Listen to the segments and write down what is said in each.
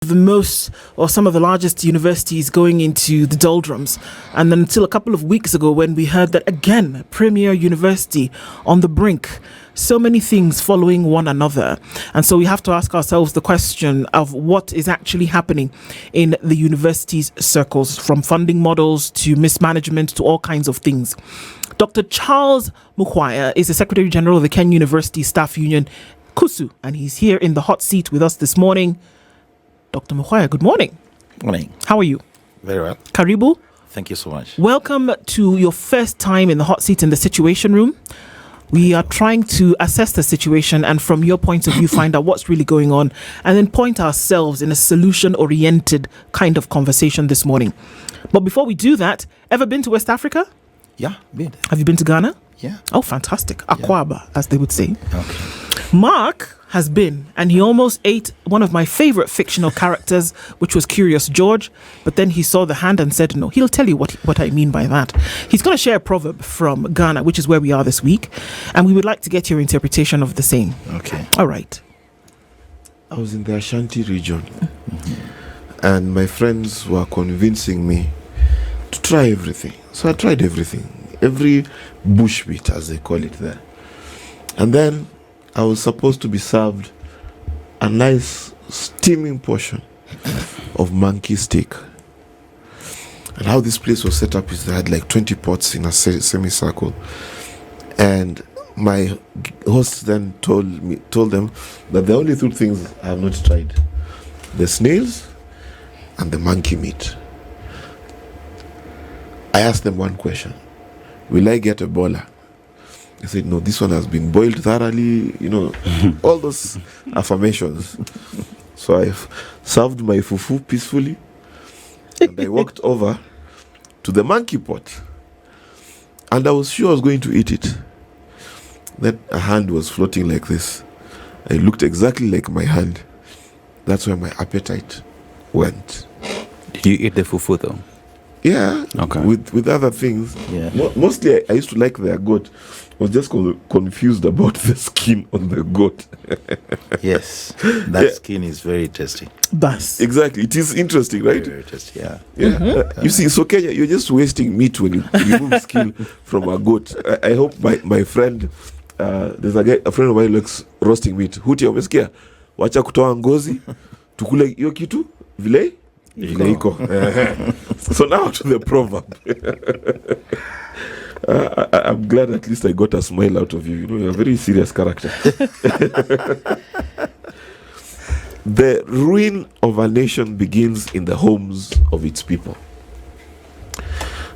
the most or some of the largest universities going into the doldrums. And then until a couple of weeks ago when we heard that again, premier university on the brink, so many things following one another. And so we have to ask ourselves the question of what is actually happening in the university's circles, from funding models to mismanagement to all kinds of things. Dr. Charles Mukhwaya is the Secretary General of the Kenya University Staff Union, KUSU, and he's here in the hot seat with us this morning. Dr. Mukhwaya, good morning. Morning. How are you? Very well. Karibu. Thank you so much. Welcome to your first time in the hot seat in the Situation Room. We are trying to assess the situation and from your point of view find out what's really going on and then point ourselves in a solution-oriented kind of conversation this morning. But before we do that, ever been to West Africa? Yeah, been. Have you been to Ghana? Yeah. Oh, fantastic. Akwaba, as they would say. Okay. Mark has been, and he almost ate one of my favorite fictional characters, which was Curious George, but then he saw the hand and said no. He'll tell you what I mean by that. He's going to share a proverb from Ghana, which is where we are this week, and we would like to get your interpretation of the same. Okay. All right. I was in the Ashanti region, and my friends were convincing me to try everything. So I tried everything, every bushmeat, as they call it there. And then I was supposed to be served a nice steaming portion of monkey steak. And how this place was set up is they had like 20 pots in a semicircle. And my host then told them that the only two things I have not tried, the snails and the monkey meat. I asked them one question: will I get Ebola? They said, no, this one has been boiled thoroughly, all those affirmations. So I served my fufu peacefully, and I walked over to the monkey pot, and I was sure I was going to eat it. Then a hand was floating like this. It looked exactly like my hand. That's where my appetite went. Did you eat the fufu though? Yeah, okay. With other things. Yeah. Mostly I used to like their goat. I was just confused about the skin on the goat. Yes, that skin is very tasty. Bas. Exactly, it is interesting, right? Very tasty, yeah. You see, so Kenya, you're just wasting meat when you remove skin from a goat. I hope my friend, there's a friend of mine who likes roasting meat. Huti, umesikia? Wacha kutoa ngozi, tukule hiyo kitu, vile iko. So now to the proverb. I'm glad at least I got a smile out of you. You're a very serious character. The ruin of a nation begins in the homes of its people.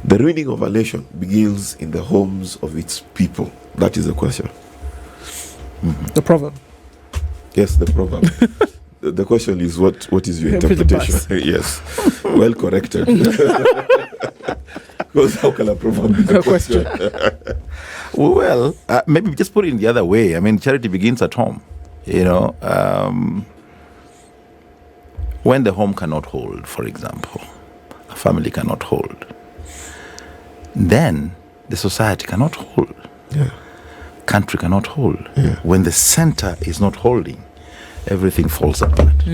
The ruining of a nation begins in the homes of its people. That is the question. The proverb. Yes, the proverb. The question is, what is your interpretation? Yes, well corrected. Because how can a proverb be the question? Well, maybe just put it in the other way. I mean, charity begins at home. When the home cannot hold, for example, a family cannot hold, then the society cannot hold. Yeah. Country cannot hold. Yeah. When the center is not holding, everything falls apart.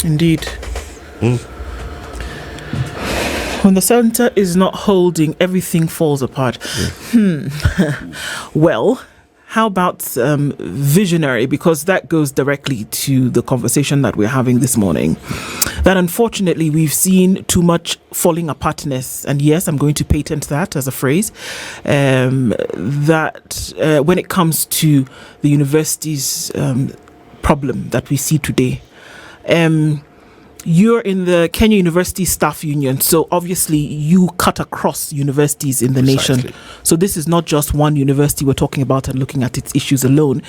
Indeed. When the center is not holding, everything falls apart. Well, how about visionary? Because that goes directly to the conversation that we're having this morning. That unfortunately we've seen too much falling apartness. And yes, I'm going to patent that as a phrase. That when it comes to the university's problem that we see today. You're in the Kenya University Staff Union, so obviously you cut across universities in the Precisely. nation. So this is not just one university we're talking about and looking at its issues alone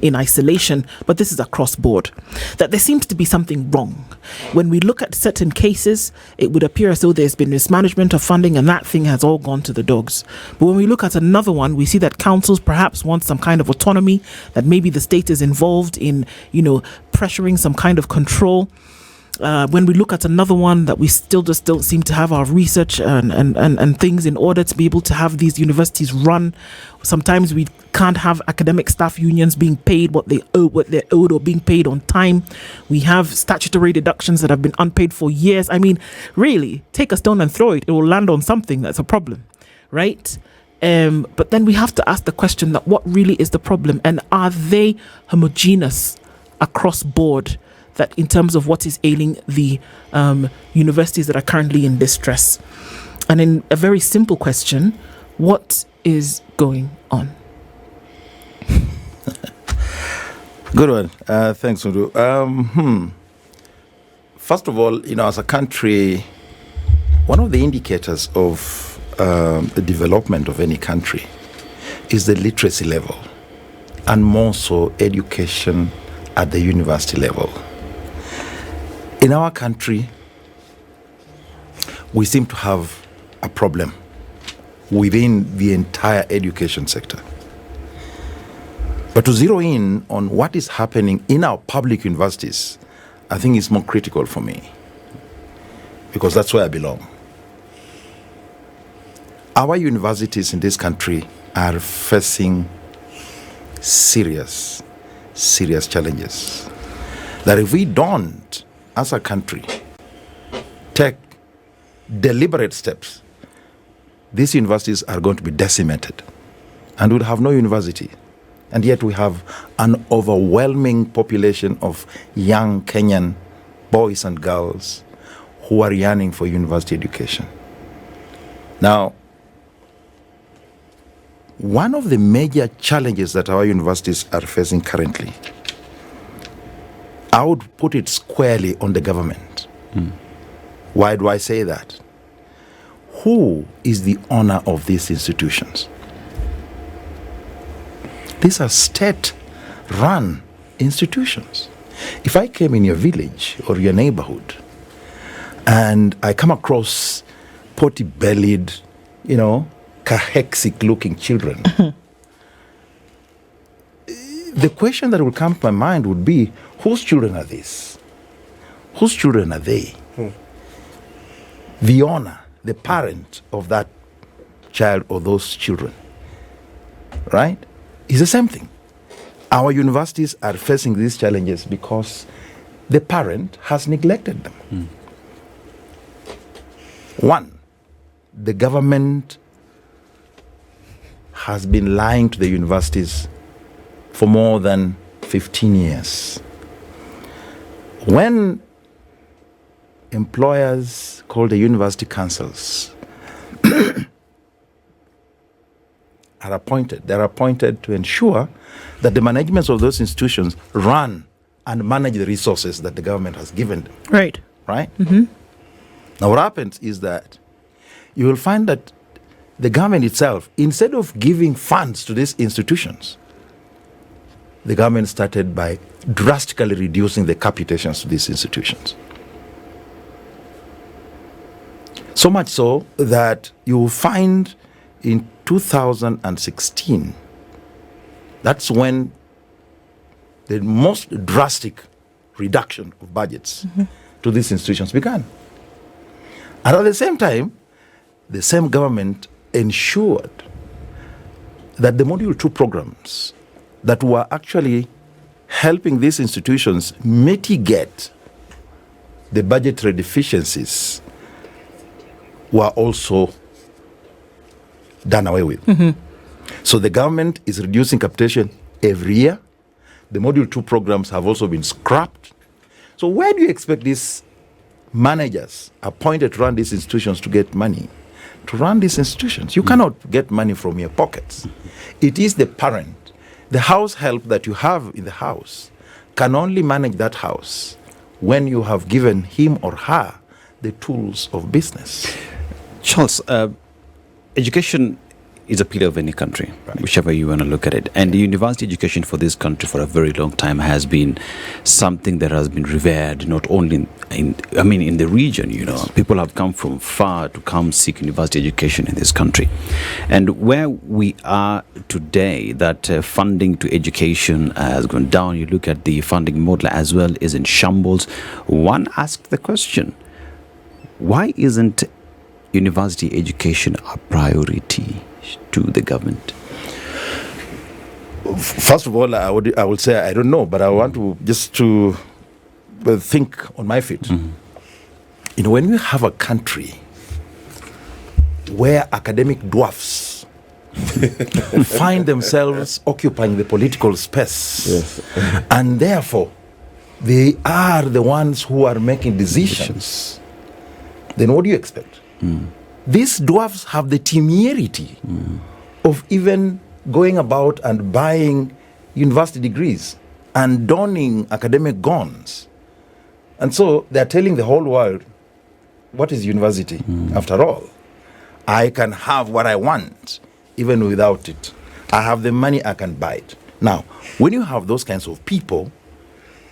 in isolation, but this is across board. That there seems to be something wrong. When we look at certain cases, it would appear as though there's been mismanagement of funding and that thing has all gone to the dogs. But when we look at another one, we see that councils perhaps want some kind of autonomy, that maybe the state is involved in, pressuring some kind of control. When we look at another one that we still just don't seem to have our research and things in order to be able to have these universities run. Sometimes we can't have academic staff unions being paid what they're owed or being paid on time. We have statutory deductions that have been unpaid for years. I mean, really, take a stone and throw it. It will land on something that's a problem, right? But then we have to ask the question that what really is the problem, and are they homogeneous across board, that in terms of what is ailing the universities that are currently in distress? And in a very simple question, what is going on? Good one. Thanks, Udu. First of all, as a country, one of the indicators of the development of any country is the literacy level, and more so education at the university level. In our country, we seem to have a problem within the entire education sector. But to zero in on what is happening in our public universities, I think is more critical for me, because that's where I belong. Our universities in this country are facing serious challenges that if we don't, as a country, take deliberate steps, these universities are going to be decimated and we'll have no university. And yet we have an overwhelming population of young Kenyan boys and girls who are yearning for university education. Now, one of the major challenges that our universities are facing currently, I would put it squarely on the government. Why do I say that? Who is the owner of these institutions? These are state-run institutions. If I came in your village or your neighborhood and I come across potty-bellied, cahexic-looking children, the question that would come to my mind would be, whose children are these? Whose children are they? The owner, the parent of that child or those children, right? It's the same thing. Our universities are facing these challenges because the parent has neglected them. One, the government has been lying to the universities for more than 15 years. When employers called the university councils are appointed, they're appointed to ensure that the managements of those institutions run and manage the resources that the government has given them. Right. Right? Now what happens is that you will find that the government itself, instead of giving funds to these institutions, the government started by drastically reducing the capitations to these institutions. So much so that you will find in 2016, that's when the most drastic reduction of budgets to these institutions began. And at the same time, the same government ensured that the Module 2 programs that were actually helping these institutions mitigate the budgetary deficiencies were also done away with. So the government is reducing capitation every year. The Module 2 programs have also been scrapped. So where do you expect these managers appointed to run these institutions to get money to run these institutions? You cannot get money from your pockets. It is the parent, the house help that you have in the house can only manage that house when you have given him or her the tools of business. Charles, education is a pillar of any country, whichever you want to look at it. And the university education for this country for a very long time has been something that has been revered, not only in the region, People have come from far to come seek university education in this country. And where we are today, that funding to education has gone down. You look at the funding model as well is in shambles. One asked the question, why isn't university education a priority to the government? First of all, I would say I don't know, but I want to just to think on my feet. Mm-hmm. When we have a country where academic dwarfs find themselves occupying the political space, and therefore they are the ones who are making decisions, then what do you expect? These dwarfs have the temerity of even going about and buying university degrees and donning academic gowns. And so they're telling the whole world, what is university? After all, I can have what I want even without it. I have the money, I can buy it. Now, when you have those kinds of people,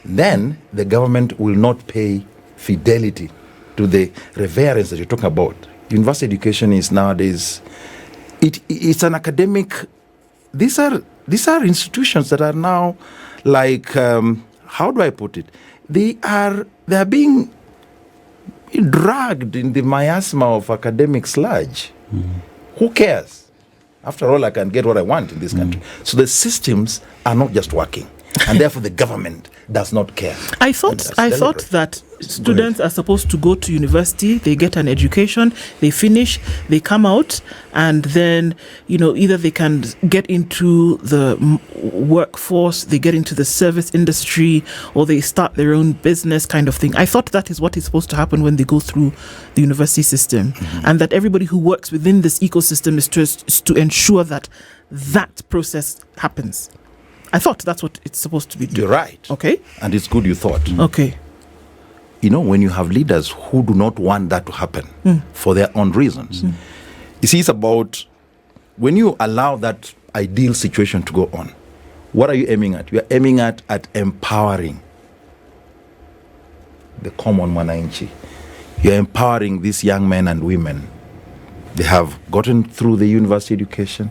then the government will not pay fidelity to the reverence that you're talking about. University education is nowadays, it's an academic, these are institutions that are now like, how do I put it? They are being dragged in the miasma of academic sludge. Who cares? After all, I can get what I want in this country. So the systems are not just working, and therefore the government does not care. I thought that students are supposed to go to university, they get an education, they finish, they come out, and then either they can get into the workforce, they get into the service industry, or they start their own business kind of thing. I thought that is what is supposed to happen when they go through the university system, and that everybody who works within this ecosystem is to ensure that process happens. I thought that's what it's supposed to be doing. You're right. Okay. And it's good you thought. Okay. When you have leaders who do not want that to happen for their own reasons. You see, it's about when you allow that ideal situation to go on, what are you aiming at? You are aiming at empowering the common mwananchi. You are empowering these young men and women. They have gotten through the university education.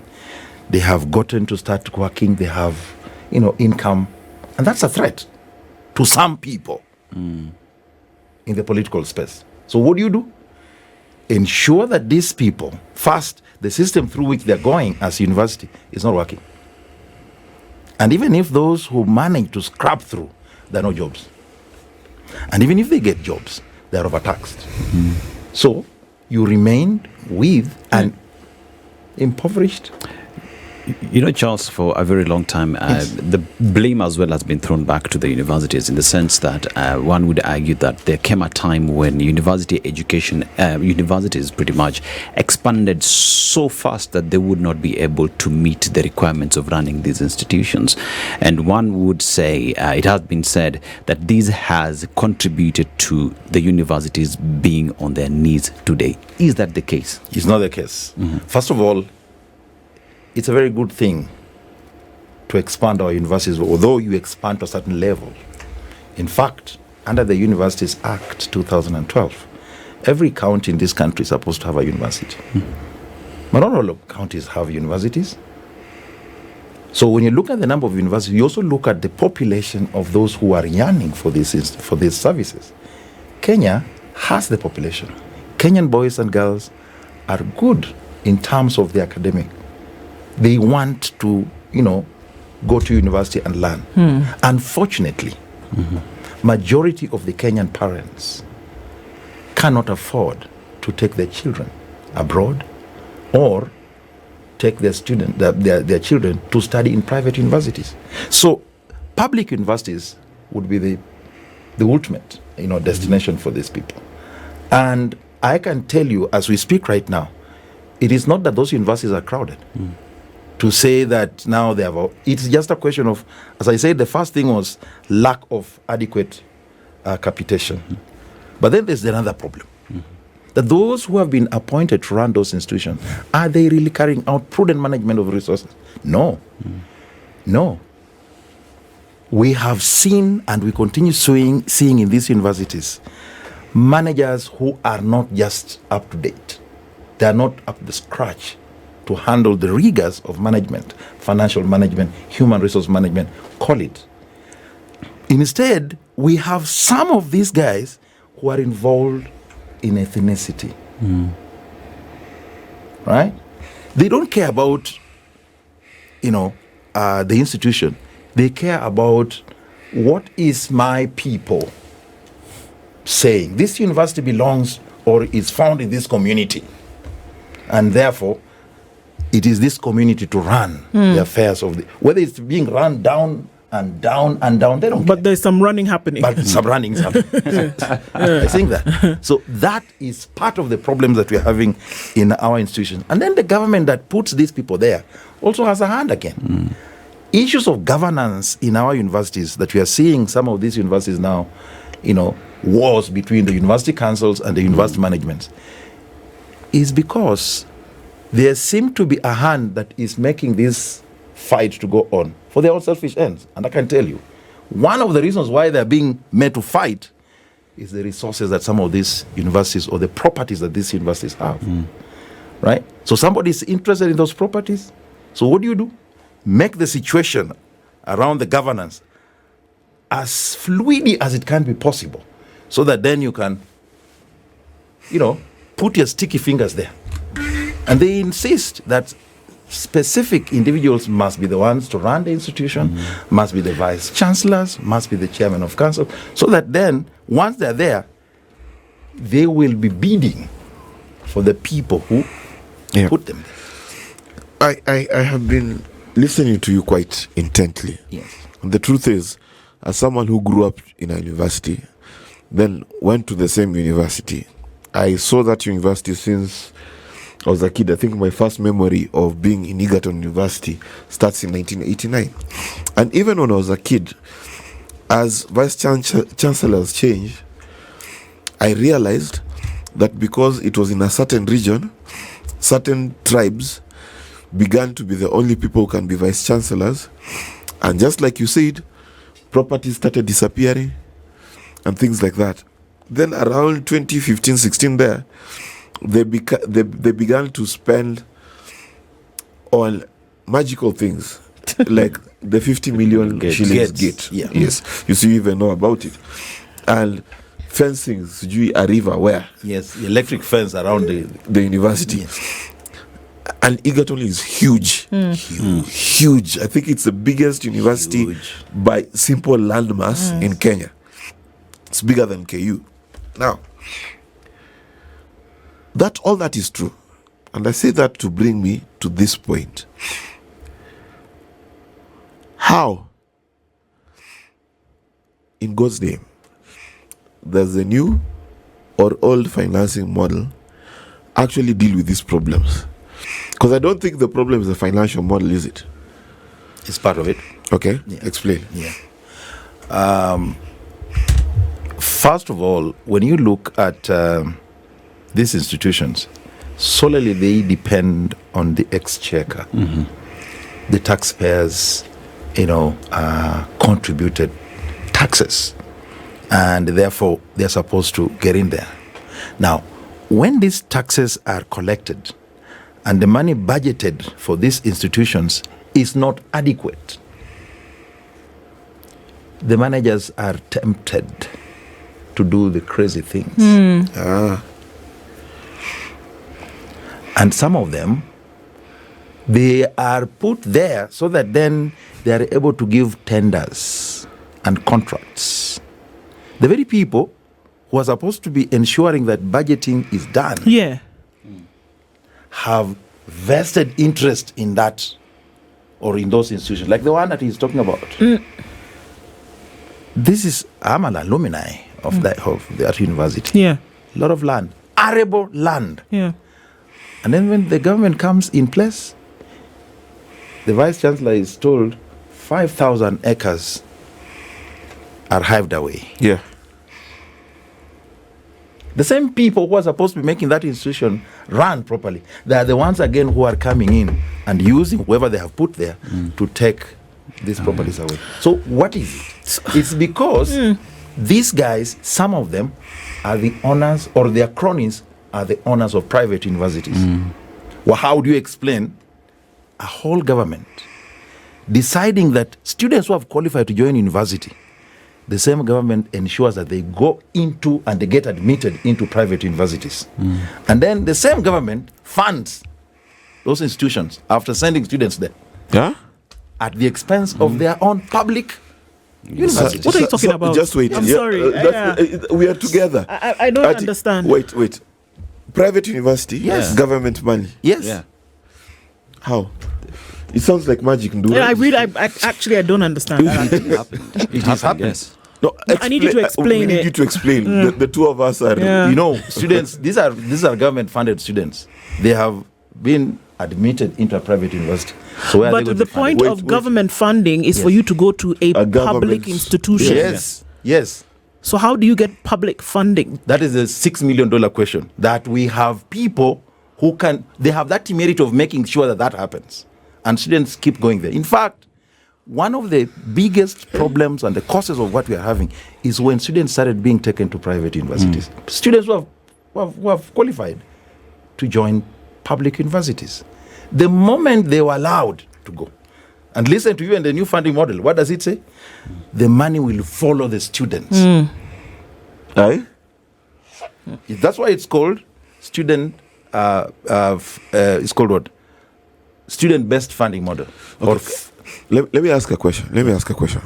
They have gotten to start working. They have, income. And that's a threat to some people in the political space. So what do? Ensure that these people, first, the system through which they're going as university is not working. And even if those who manage to scrap through, there are no jobs. And even if they get jobs, they're overtaxed. So you remain with an impoverished. Charles, for a very long time, the blame as well has been thrown back to the universities, in the sense that one would argue that there came a time when university education, universities pretty much expanded so fast that they would not be able to meet the requirements of running these institutions. And one would say, it has been said, that this has contributed to the universities being on their knees today. Is that the case? It's not the case. First of all, it's a very good thing to expand our universities, although you expand to a certain level. In fact, under the Universities Act 2012, every county in this country is supposed to have a university. But not all counties have universities. So when you look at the number of universities, you also look at the population of those who are yearning for these services. Kenya has the population. Kenyan boys and girls are good in terms of the academic. They want to, go to university and learn. Unfortunately, majority of the Kenyan parents cannot afford to take their children abroad or take their children to study in private universities. So public universities would be the ultimate, destination for these people. And I can tell you, as we speak right now, it is not that those universities are crowded. To say that now they have, it's just a question of, as I said, the first thing was lack of adequate capitation. But then there's another problem. that those who have been appointed to run those institutions, are they really carrying out prudent management of resources? No. No. We have seen and we continue seeing in these universities managers who are not just up to date. They are not up to scratch to handle the rigors of management, financial management, human resource management, call it. Instead, we have some of these guys who are involved in ethnicity. Right? They don't care about, the institution. They care about what is my people saying. This university belongs or is found in this community. And therefore, it is this community to run the affairs of whether it's being run down and down and down, they don't care. But there's some running happening. But some running is happening. I think that. So that is part of the problems that we're having in our institutions. And then the government that puts these people there also has a hand again. Issues of governance in our universities that we are seeing, some of these universities now, wars between the university councils and the university managements, is because there seems to be a hand that is making this fight to go on for their own selfish ends. And I can tell you, one of the reasons why they're being made to fight is the resources that some of these universities or the properties that these universities have. Right? So somebody is interested in those properties. So what do? Make the situation around the governance as fluid as it can be possible, so that then you can, put your sticky fingers there. And they insist that specific individuals must be the ones to run the institution, must be the vice chancellors, must be the chairman of council, so that then, once they're there, they will be bidding for the people who put them there. I have been listening to you quite intently. Yes. And the truth is, as someone who grew up in a university, then went to the same university, I saw that university since I was a kid. I think my first memory of being in Egerton University starts in 1989. And even when I was a kid, as vice chancellors changed, I realized that because it was in a certain region, certain tribes began to be the only people who can be vice chancellors. And just like you said, properties started disappearing and things like that. Then around 2015-16 there, they began to spend on magical things like the 50 million shillings gate. Yeah. Yes, you see, you even know about it. And fencing, a river where? Yes, the electric fence around the university. Yes. And Egerton is huge. Huge. I think it's the biggest university by simple landmass in Kenya. It's bigger than KU. Now, all that is true. And I say that to bring me to this point. How, in God's name, does the new or old financing model actually deal with these problems? Because I don't think the problem is the financial model, is it? It's part of it. Okay, Yeah. explain. Yeah. First of all, when you look at these institutions, solely they depend on the exchequer. The taxpayers, contributed taxes, and therefore they're supposed to get in there. Now, when these taxes are collected and the money budgeted for these institutions is not adequate, the managers are tempted to do the crazy things. And some of them, they are put there so that then they are able to give tenders and contracts. The very people who are supposed to be ensuring that budgeting is done have vested interest in that or in those institutions, like the one that he's talking about. I'm an alumni of that university. Yeah. A lot of land, arable land. Yeah. And then when the government comes in place, the vice chancellor is told 5,000 acres are hived away. Yeah. The same people who are supposed to be making that institution run properly, they are the ones again who are coming in and using whoever they have put there to take these properties away. So what is it? It's because these guys, some of them are the owners, or their cronies are the owners of private universities. Well, how do you explain a whole government deciding that students who have qualified to join university, the same government ensures that they go into and they get admitted into private universities. And then the same government funds those institutions after sending students there at the expense of their own public universities. What are you talking about? Just wait. I'm sorry. We are together. I don't understand. Wait. Private university? Yes. Government money? Yes. Yeah. How? It sounds like magic. I don't understand. It has happened. Yes. No, I need you to explain we need it. you to explain. The two of us are. Yeah. You know, students, these are government funded students. They have been admitted into a private university. So where are they But going the to be funded? point of government funding is for you to go to a public government- institution. Yes. So how do you get public funding? That is a $6 million question. That we have people who they have that temerity of making sure that happens. And students keep going there. In fact, one of the biggest problems and the causes of what we are having is when students started being taken to private universities. Students who have qualified to join public universities. The moment they were allowed to go, and listen to you and the new funding model, what does it say? The money will follow the students. Aye? That's why it's called student. It's called what? Student-based funding model. Okay. Let me ask a question.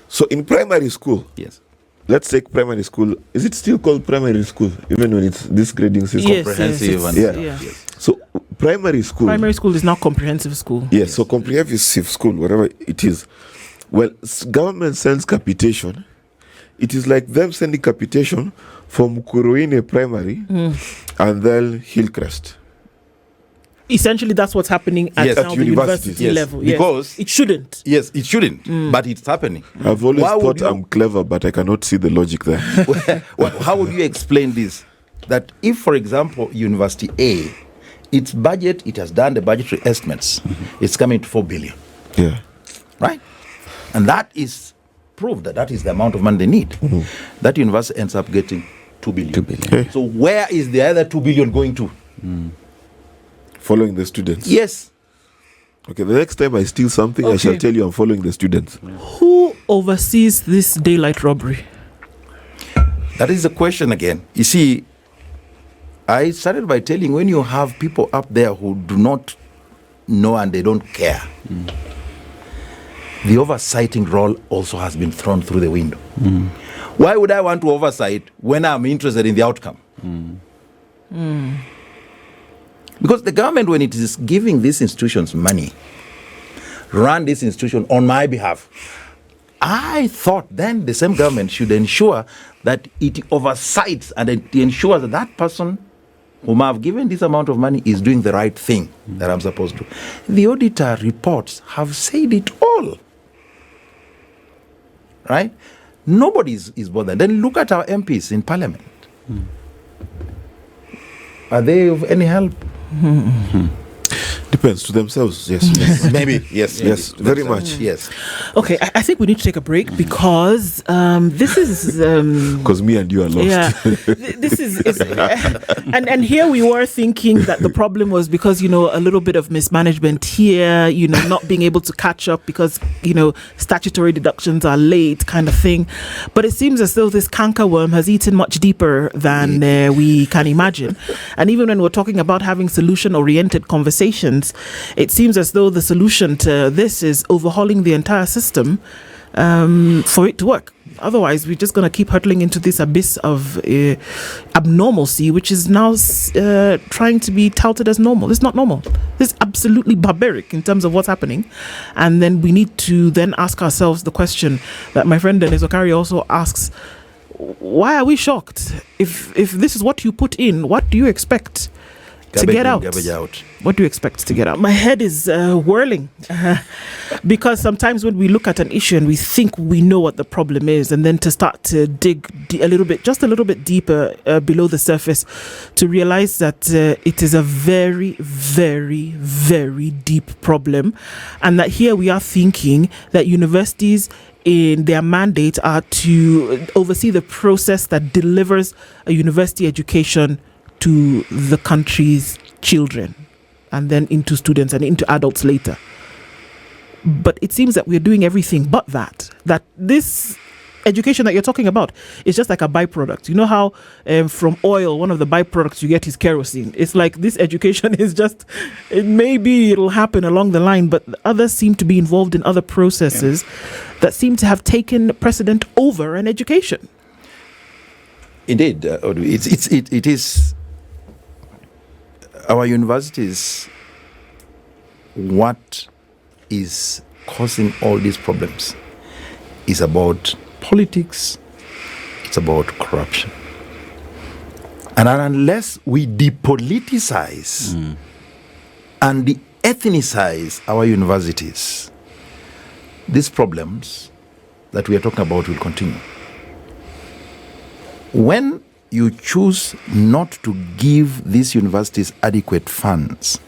So in primary school, Yes. let's take primary school. Is it still called primary school, even when it's this grading system? Yes, comprehensive yes, and- yeah. So primary school. Primary school is now comprehensive school. Yes, so comprehensive school, whatever it is. Well, government sends capitation. It is like them sending capitation from Kuruine Primary and then Hillcrest. Essentially, that's what's happening at Yes, now at the universities. university Yes, level. Yes. because- it shouldn't. Yes, it shouldn't, but it's happening. I've always Why would thought you- I'm clever, but I cannot see the logic there. How would you explain this? That if, for example, University A, its budget, it has done the budgetary estimates, it's coming to 4 billion, Yeah. right? And that is proof that is the amount of money they need. That university ends up getting 2 billion. 2 billion. Okay. So where is the other 2 billion going to? Following the students. Yes. Okay, the next time I steal something, I shall Okay. tell you I'm following the students. Who oversees this daylight robbery? That is the question again. You see, I started by telling when you have people up there who do not know and they don't care, the oversighting role also has been thrown through the window. Why would I want to oversight when I'm interested in the outcome? Because the government, when it is giving these institutions money, run this institution on my behalf, I thought then the same government should ensure that it oversights and it ensures that that person whom I've given this amount of money is doing the right thing that I'm supposed to. The auditor reports have said it all. Right? Nobody is bothered. Then look at our MPs in parliament. Are they of any help? Depends to themselves, yes. Maybe, yes. Yes, very much. Yes. Okay, I think we need to take a break because this is Because me and you are lost. yeah, this is and here we were thinking that the problem was because a little bit of mismanagement here, not being able to catch up because statutory deductions are late, kind of thing. But it seems as though this cankerworm has eaten much deeper than we can imagine. And even when we're talking about having solution-oriented conversations, it seems as though the solution to this is overhauling the entire system for it to work. Otherwise, we're just going to keep hurtling into this abyss of abnormalcy, which is now trying to be touted as normal. It's not normal. It's absolutely barbaric in terms of what's happening. And then we need to then ask ourselves the question that my friend Dennis Okari also asks, why are we shocked? If this is what you put in, what do you expect? to get in, out? garbage out. What do you expect to get out? My head is whirling because sometimes when we look at an issue and we think we know what the problem is, and then to start to dig a little bit deeper below the surface, to realize that it is a very, very, very deep problem, and that here we are thinking that universities in their mandate are to oversee the process that delivers a university education to the country's children, and then into students and into adults later. But it seems that we're doing everything but that this education that you're talking about is just like a byproduct. You know how from oil, one of the byproducts you get is kerosene. It's like this education is just, maybe it'll happen along the line, but others seem to be involved in other processes that seem to have taken precedent over an education. Indeed, it is our universities what is causing all these problems is about politics, it's about corruption. And unless we depoliticize and de-ethnicize our universities, these problems that we are talking about will continue. When you choose not to give these universities adequate funds,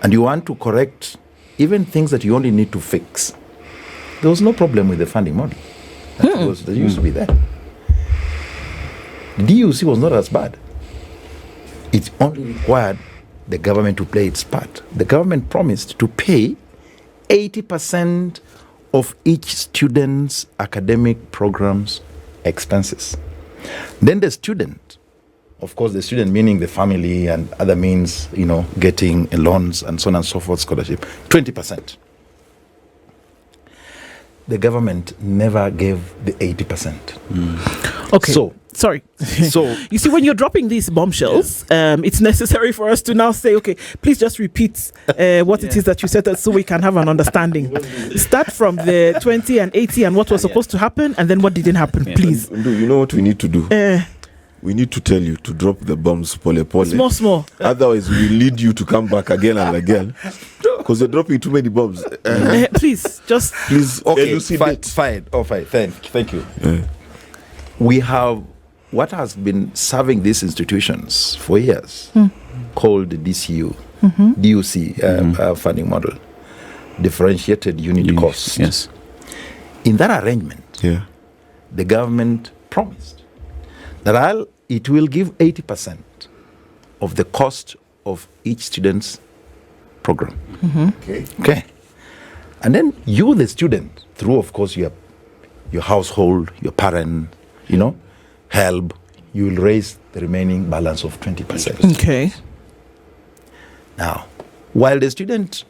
and you want to correct even things that you only need to fix, there was no problem with the funding model. That used to be there. The DUC was not as bad. It only required the government to play its part. The government promised to pay 80% of each student's academic program's expenses. Then the student, of course, the student meaning the family and other means, getting loans and so on and so forth, scholarship, 20%. The government never gave the 80%. Okay. So, sorry. So you see, when you're dropping these bombshells, it's necessary for us to now say, okay, please just repeat what it is that you said, so we can have an understanding. Start from the 20 and 80 and what was supposed to happen, and then what didn't happen, please. You know what we need to do? We need to tell you to drop the bombs, pole. Small. Otherwise, we lead you to come back again and again. Because you're dropping too many bombs. Please, just... Please, okay, fine. Oh, fine. Thank you. We have what has been serving these institutions for years, called the DCU, DUC funding model, differentiated unit cost. Yes. In that arrangement, the government promised that it will give 80% of the cost of each student's program. Okay. And then you, the student, through, of course, your household, your parent, help, you will raise the remaining balance of 20%. Okay. Now, while the student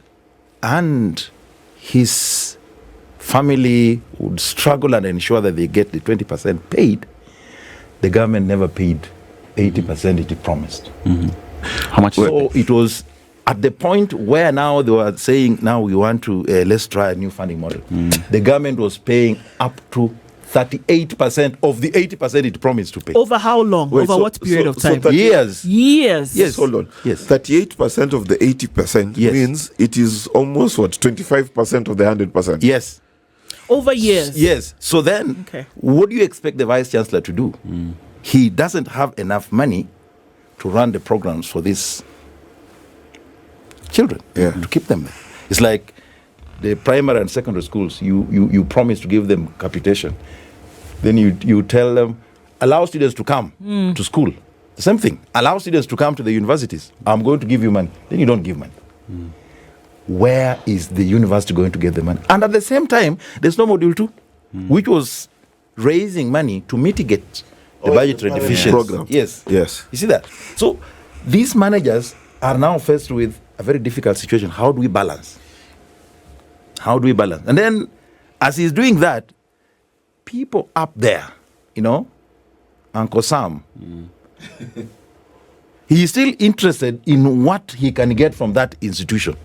and his family would struggle and ensure that they get the 20% paid, the government never paid 80% it promised. How much? So it was at the point where now they were saying, now we want to, let's try a new funding model. The government was paying up to 38% of the 80% it promised to pay. Over how long? Over what period of time? Years. Yes, hold on. Yes. 38% of the 80% means it is almost 25% of the 100%. Yes. Over years. Yes. So then, what do you expect the Vice Chancellor to do? He doesn't have enough money to run the programs for these children, to keep them there. It's like the primary and secondary schools, you promise to give them capitation. Then you tell them, allow students to come to school. The same thing. Allow students to come to the universities. I'm going to give you money. Then you don't give money. Where is the university going to get the money? And at the same time, there's no Module 2, which was raising money to mitigate the budgetary deficiencies. Program. Yes. You see that? So these managers are now faced with a very difficult situation. How do we balance? And then, as he's doing that, people up there, Uncle Sam, he's still interested in what he can get from that institution.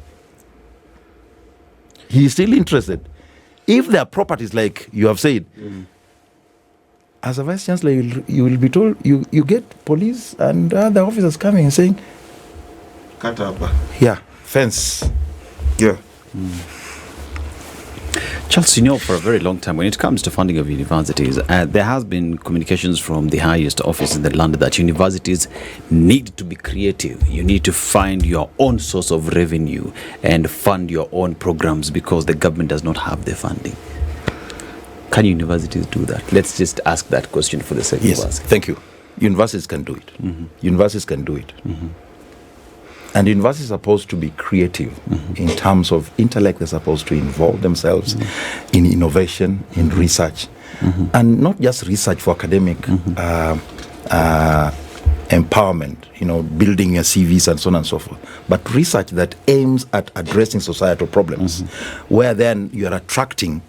He's still interested. If there are properties like you have said, as a Vice Chancellor, you will be told, you get police and other officers coming and saying, Kata hapa. Yeah, fence. Yeah. Charles, you know, for a very long time, when it comes to funding of universities, there has been communications from the highest office in the land that universities need to be creative. You need to find your own source of revenue and fund your own programs because the government does not have the funding. Can universities do that? Let's just ask that question for the sake of asking. Thank you. Universities can do it. Universities can do it. And universities are supposed to be creative in terms of intellect. They're supposed to involve themselves in innovation, in research. And not just research for academic empowerment, you know, building your CVs and so on and so forth, but research that aims at addressing societal problems, where then you are attracting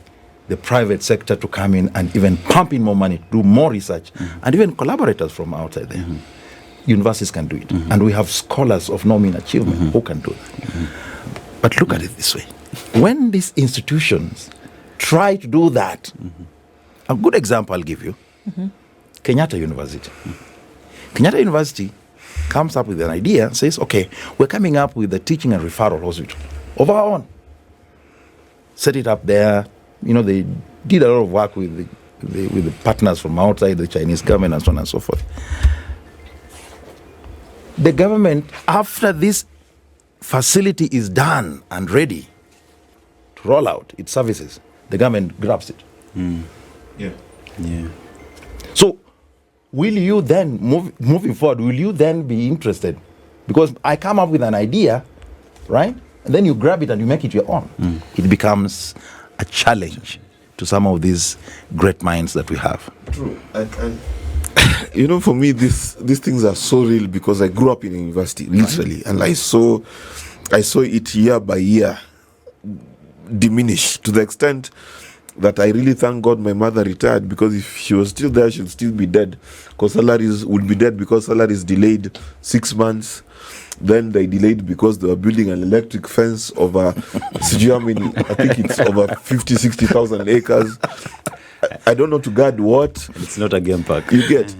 the private sector to come in and even pump in more money to do more research, and even collaborators from outside there. Universities can do it. And we have scholars of no mean achievement who can do it. But look at it this way. When these institutions try to do that, a good example I'll give you, Kenyatta University. Kenyatta University comes up with an idea, says, okay, we're coming up with a teaching and referral hospital of our own. Set it up there. You know, they did a lot of work with the partners from outside, the Chinese government and so on and so forth. The government, after this facility is done and ready to roll out its services, the government grabs it. Yeah. So, will you then, moving forward, will you then be interested? Because I come up with an idea, right? And then you grab it and you make it your own. It becomes a challenge to some of these great minds that we have. True. And you know, for me, these things are so real because I grew up in a university, literally, and I saw it year by year diminish to the extent that I really thank God my mother retired, because if she was still there, she'd still be dead. Because salaries would be dead because salaries delayed 6 months. Then they delayed because they were building an electric fence over, I think it's over 50, 60,000 acres. I don't know to guard what. It's not a game park. You get.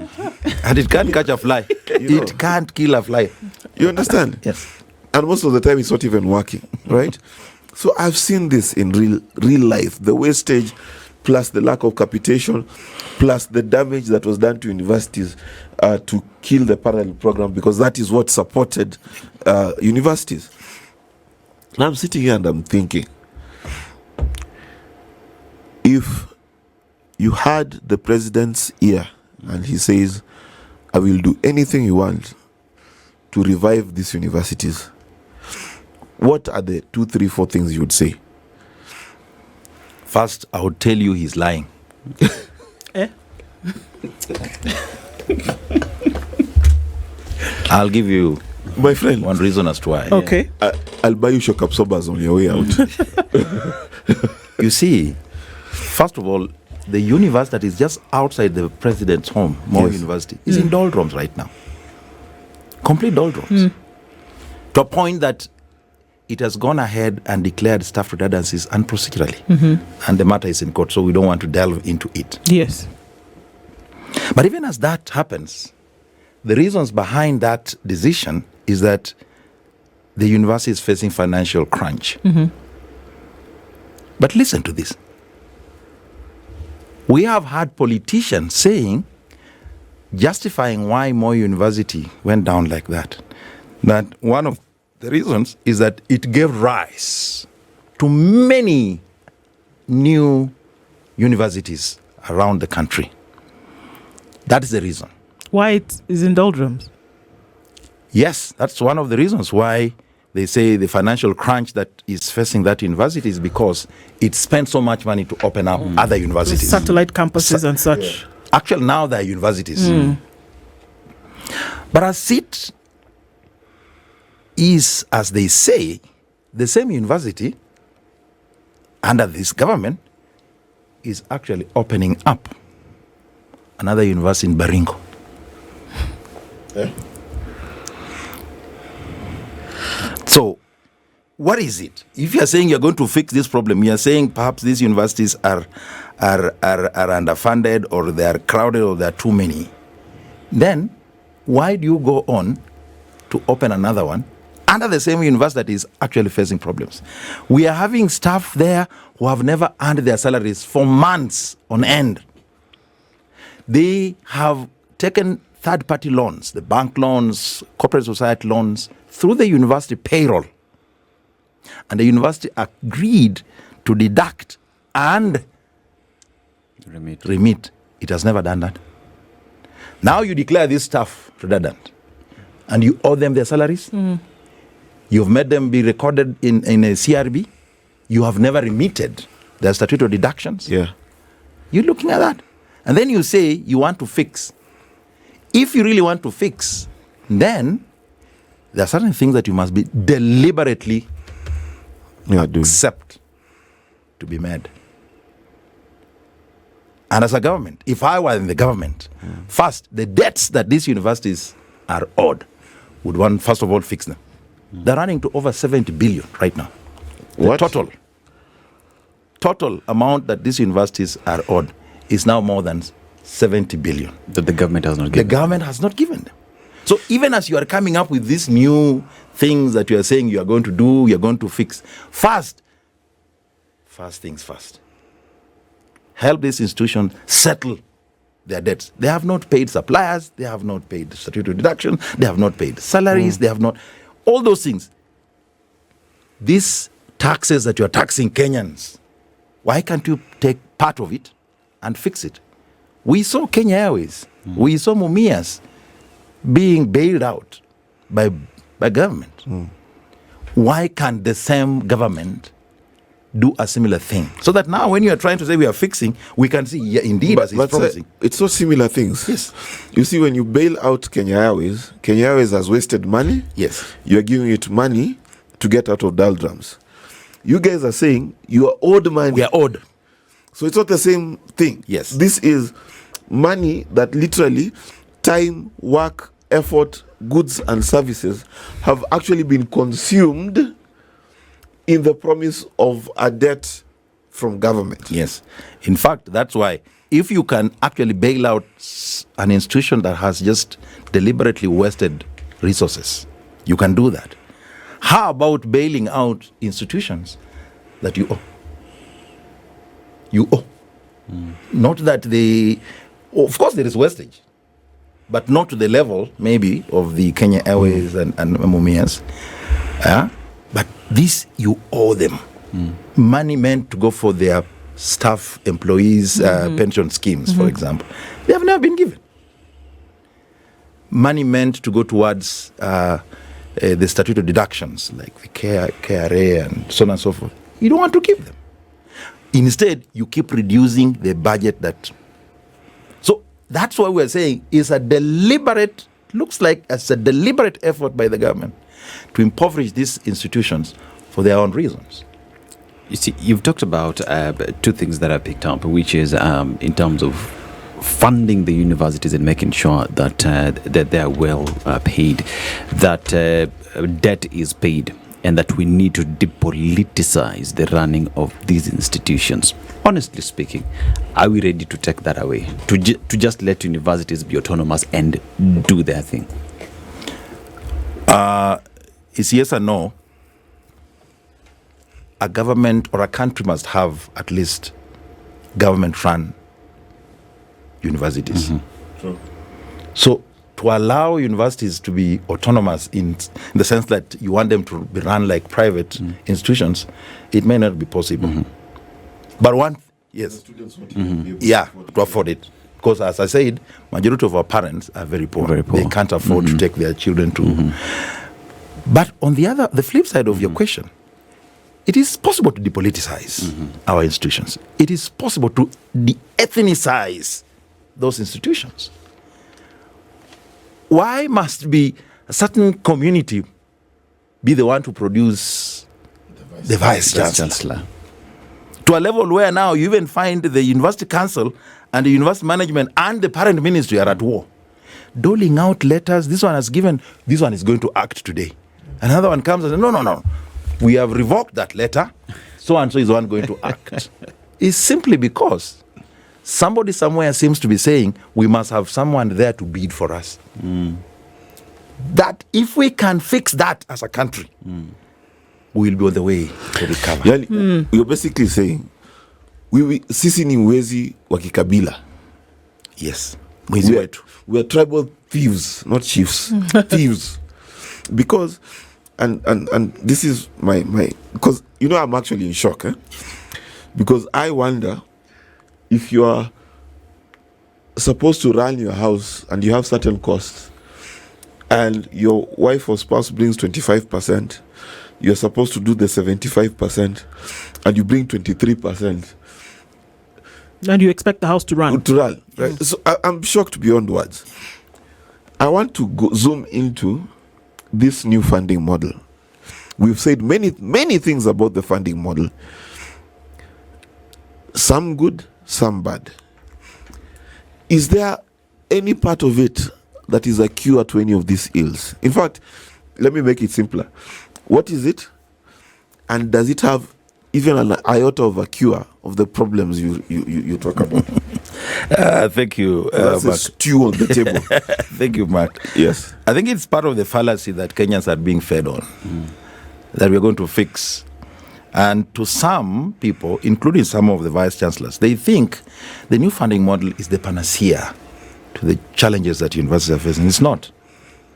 And it can't catch a fly. It can't kill a fly. You understand? Yes. And most of the time it's not even working, right? So I've seen this in real life. The wastage plus the lack of capitation plus the damage that was done to universities to kill the parallel program, because that is what supported universities. And I'm sitting here and I'm thinking, if you had the president's ear and he says, I will do anything you want to revive these universities, what are the 2, 3, 4 things you would say? First, I would tell you he's lying. I'll give you, my friend, one reason as to why. Okay. I'll buy you shock absorbers on your way out. You see, first of all, the university that is just outside the president's home, Moi University, is in doldrums right now. Complete doldrums. To a point that it has gone ahead and declared staff redundancies unprocedurally. And the matter is in court, so we don't want to delve into it. Yes. But even as that happens, the reasons behind that decision is that the university is facing financial crunch. But listen to this. We have had politicians saying, justifying why Moi University went down like that one of the reasons is that it gave rise to many new universities around the country. That is the reason. Why it is in doldrums? Yes, that's one of the reasons why they say the financial crunch that is facing that university is because it spent so much money to open up other universities. Satellite campuses and such. Actually, now they are universities. But as it is, as they say, the same university under this government is actually opening up another university in Baringo. So, what is it? If you are saying you're going to fix this problem, you are saying perhaps these universities are underfunded, or they are crowded, or there are too many. Then, why do you go on to open another one under the same university that is actually facing problems. We are having staff there who have never earned their salaries for months on end. They have taken third-party loans, the bank loans, corporate society loans, through the university payroll. And the university agreed to deduct and remit. It has never done that. Now you declare this staff redundant and you owe them their salaries. You've made them be recorded in a CRB. You have never remitted their statutory deductions. Yeah. You're looking at that. And then you say you want to fix. If you really want to fix, then there are certain things that you must be deliberately accept to be made. And as a government, if I were in the government, first, the debts that these universities are owed, would one, first of all, fix them. They're running to over 70 billion right now. What? The total amount that these universities are owed is now more than 70 billion. That the government has not given. The government has not given them. So even as you are coming up with these new things that you are saying you are going to do, you are going to fix, first things first. Help these institutions settle their debts. They have not paid suppliers, they have not paid statutory deduction, they have not paid salaries, they have not, all those things. These taxes that you are taxing Kenyans, why can't you take part of it and fix it? We saw Kenya Airways, we saw Mumias being bailed out by government. Why can't the same government do a similar thing? So that now when you are trying to say we are fixing, we can see, yeah, indeed, as it's promising. It's so similar things. Yes. You see, when you bail out Kenya Airways has wasted money. Yes. You are giving it money to get out of doldrums. You guys are saying you are owed money. We are owed. So it's not the same thing. Yes. This is money that literally time, work, effort, goods and services have actually been consumed in the promise of a debt from government. Yes. In fact, that's why if you can actually bail out an institution that has just deliberately wasted resources, you can do that. How about bailing out institutions that you owe? You owe. Not that they, of course there is wastage, but not to the level maybe of the Kenya Airways and Mumias. But this you owe them. Money meant to go for their staff, employees, pension schemes, for example. They have never been given. Money meant to go towards the statutory deductions, like the KRA and so on and so forth. You don't want to give them. Instead, you keep reducing the budget that... So that's why we're saying it's a deliberate, looks like it's a deliberate effort by the government to impoverish these institutions for their own reasons. You see, you've talked about two things that I picked up, which is in terms of funding the universities and making sure that that they are well paid, that debt is paid, and that we need to depoliticize the running of these institutions. Honestly speaking, are we ready to take that away? To just let universities be autonomous and do their thing? It's yes or no. A government or a country must have at least government-run universities. True. So to allow universities to be autonomous in the sense that you want them to be run like private institutions, it may not be possible. But one, yes, Students won't even be able to afford it. Because as I said, majority of our parents are very poor. Very poor. They can't afford to take their children to. But on the flip side of your question, it is possible to depoliticize our institutions. It is possible to de-ethnicize those institutions. Why must be a certain community be the one to produce the vice chancellor? To a level where now you even find the university council and the university management and the parent ministry are at war, doling out letters. This one has given, this one is going to act today. Another one comes and says, no, we have revoked that letter, so and so is the one going to act. It's simply because somebody somewhere seems to be saying we must have someone there to bid for us. that if we can fix that as a country, we'll be on the way to recover. Yani, you're basically saying sisi ni wezi wa kikabila. Yes. Mwezi wetu. We are tribal thieves, not chiefs. Thieves. Because and this is my because I'm actually in shock, because I wonder if you are supposed to run your house and you have certain costs and your wife or spouse brings 25%, you're supposed to do the 75% and you bring 23%. And you expect the house to run. Right? So I'm shocked beyond words. I want to zoom into this new funding model. We've said many things about the funding model. Some good, some bad. Is there any part of it that is a cure to any of these ills? In fact, let me make it simpler. What is it? And does it have even an iota of a cure of the problems you talk about? Thank you, That's a Mark. stew on the table. Thank you, Mark. Yes. I think it's part of the fallacy that Kenyans are being fed on, that we're going to fix. And to some people, including some of the vice chancellors, they think the new funding model is the panacea to the challenges that universities are facing. It's not.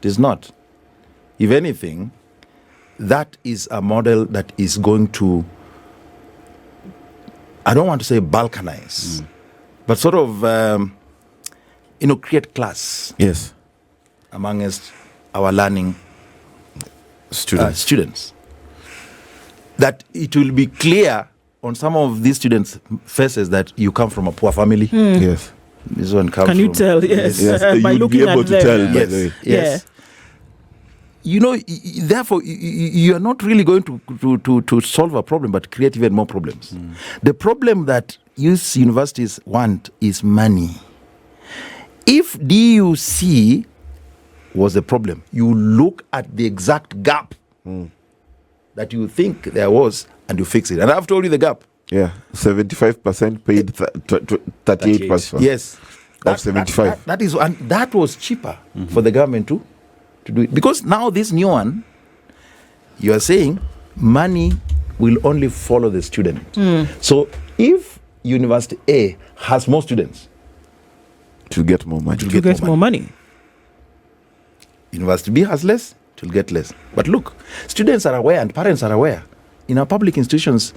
It is not. If anything, that is a model that is going to, I don't want to say balkanize, but sort of, create class Yes. amongst our learning students. That it will be clear on some of these students' faces that you come from a poor family. Yes. This one comes Can you from- tell? Yes. Yes. By You'd looking be able at to them. tell, by Yes. the way. Yes. Therefore, you are not really going to solve a problem, but create even more problems. The problem that youth universities want is money. If DUC was the problem, you look at the exact gap that you think there was, and you fix it. And I've told you the gap. Yeah. 75% paid 38%. Yes. Of 75. That is, and that was cheaper for the government to do it. Because now this new one, you are saying money will only follow the student. So if University A has more students, To get more money. To get more money. University B has less, it will get less. But look, students are aware and parents are aware. In our public institutions,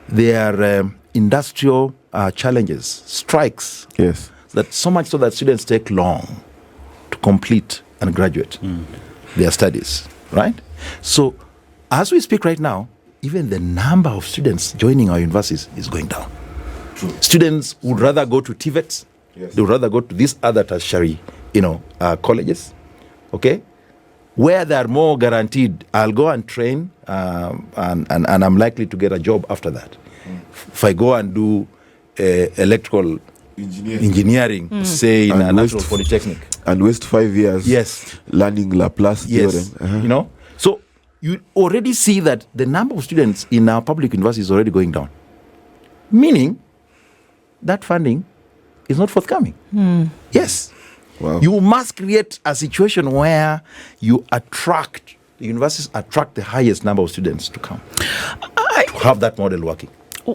there are industrial challenges, strikes, Yes. that so much so that students take long to complete and graduate their studies, right? So as we speak right now, even the number of students joining our universities is going down. True. Students would rather go to TVETs, Yes. they would rather go to these other tertiary, colleges, okay, where they are more guaranteed. I'll go and train, and I'm likely to get a job after that. If I go and do electrical engineering, say in a And national waste- polytechnic, And waste 5 years yes, learning Laplace yes, theorem. so you already see that the number of students in our public universities is already going down, meaning that funding is not forthcoming. Yes. Wow. You must create a situation where the universities attract the highest number of students to come, to have that model working.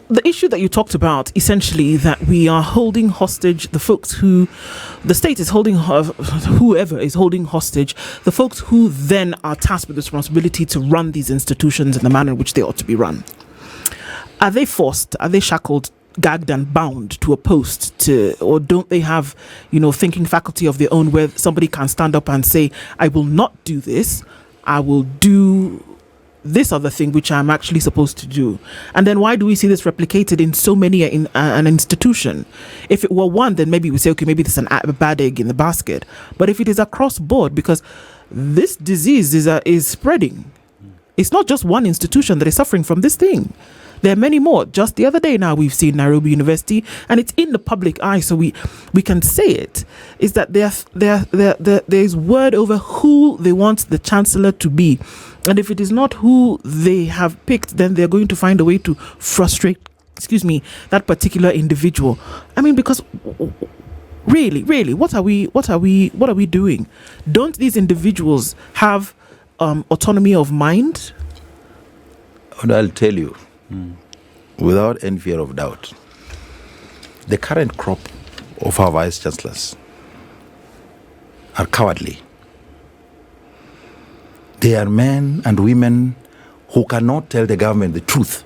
The issue that you talked about, essentially, that we are holding hostage the folks who, the state is holding, whoever is holding hostage, the folks who then are tasked with the responsibility to run these institutions in the manner in which they ought to be run. Are they forced? Are they shackled, gagged and bound to a post or don't they have, thinking faculty of their own where somebody can stand up and say, I will not do this, I will do this other thing which I'm actually supposed to do? And then why do we see this replicated in so many in an institution? If it were one, then maybe we say, okay, maybe there's a bad egg in the basket. But if it is across board, because this disease is spreading, it's not just one institution that is suffering from this thing. There are many more. Just the other day now, we've seen Nairobi University, and it's in the public eye, so we can say it, is that there's word over who they want the chancellor to be. And if it is not who they have picked, then they're going to find a way to frustrate, that particular individual. I mean, because Really, what are we doing? Don't these individuals have autonomy of mind? And I'll tell you, without any fear of doubt, the current crop of our vice chancellors are cowardly. They are men and women who cannot tell the government the truth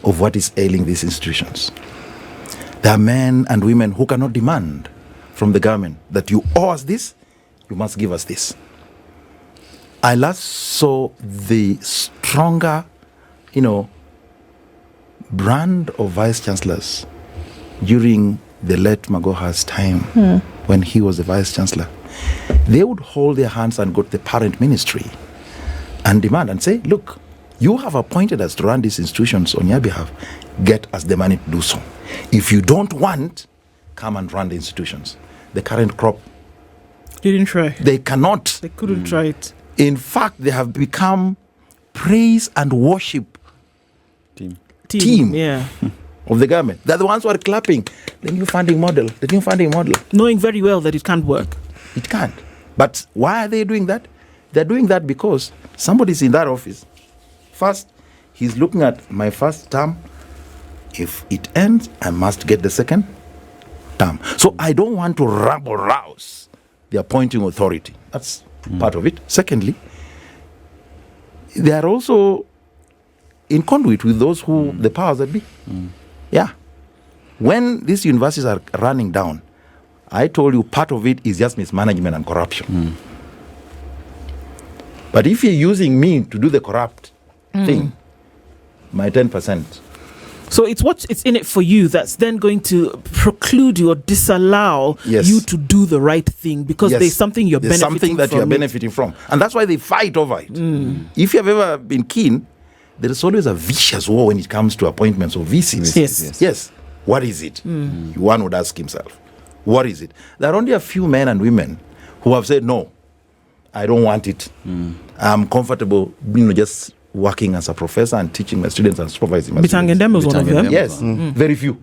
of what is ailing these institutions. They are men and women who cannot demand from the government that you owe us this, you must give us this. I last saw the stronger, brand of vice chancellors during the late Magoha's time when he was the vice chancellor. They would hold their hands and go to the parent ministry and demand and say, look, you have appointed us to run these institutions on your behalf. Get us the money to do so. If you don't want, come and run the institutions. The current crop, They didn't try. they cannot. They couldn't try it. In fact, they have become praise and worship team. Yeah. of the government. They're the ones who are clapping the new funding model. Knowing very well that it can't work. It can't. But why are they doing that? They're doing that because somebody's in that office. First, he's looking at my first term. If it ends, I must get the second term. So I don't want to rabble-rouse the appointing authority. That's part of it. Secondly, they are also in conduit with those who, the powers that be. Yeah. When these universities are running down, I told you part of it is just mismanagement and corruption. But if you're using me to do the corrupt thing, my 10%. So it's what's in it for you that's then going to preclude you or disallow you to do the right thing because there's something you're benefiting from. There's something that you're benefiting from. And that's why they fight over it. If you've ever been keen, there is always a vicious war when it comes to appointments of VCs. Yes. What is it? One would ask himself. What is it? There are only a few men and women who have said, no, I don't want it. I'm comfortable, just working as a professor and teaching my students and supervising my students. Bitangendem was one of them. Yes, very few.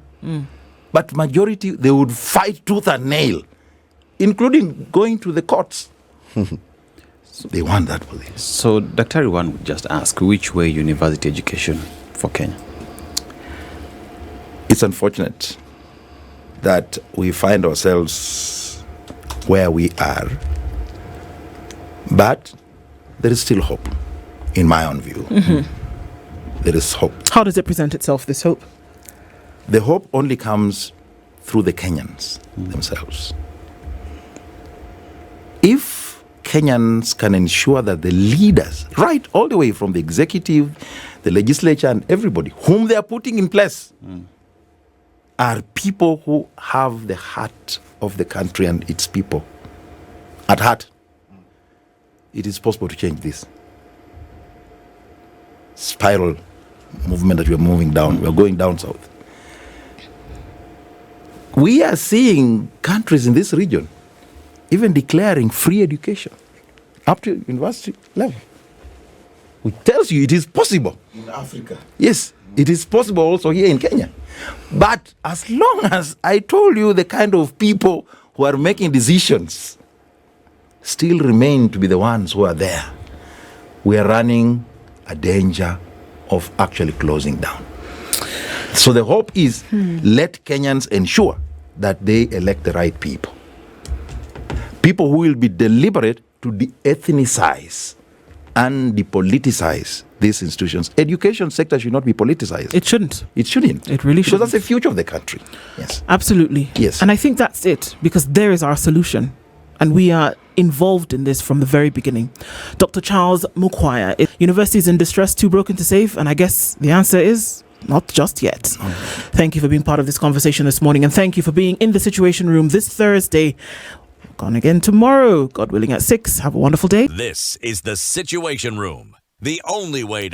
But majority, they would fight tooth and nail, including going to the courts. They want that for this. So Dr. One would just ask, which way university education for Kenya? It's unfortunate that we find ourselves where we are, but there is still hope, in my own view. There is hope. How does it present itself, this hope? The hope only comes through the Kenyans themselves. If Kenyans can ensure that the leaders, right all the way from the executive, the legislature, and everybody whom they are putting in place, are people who have the heart of the country and its people at heart, it is possible to change this spiral movement that we are moving down. We are going down south. We are seeing countries in this region even declaring free education up to university level, which tells you it is possible. In Africa. Yes, it is possible also here in Kenya. But as long as I told you the kind of people who are making decisions still remain to be the ones who are there, we are running a danger of actually closing down. So the hope is let Kenyans ensure that they elect the right people. People who will be deliberate to de-ethnicize and depoliticize these institutions. Education sector should not be politicized. It shouldn't. It shouldn't. It really shouldn't. Because that's the future of the country. Yes. Absolutely. Yes. And I think that's it, because there is our solution. And we are involved in this from the very beginning. Dr. Charles Mukhwaya, universities in distress, too broken to save? And I guess the answer is not just yet. Thank you for being part of this conversation this morning. And thank you for being in the Situation Room this Thursday. Gone again tomorrow, God willing, at 6. Have a wonderful day. This is the Situation Room, the only way to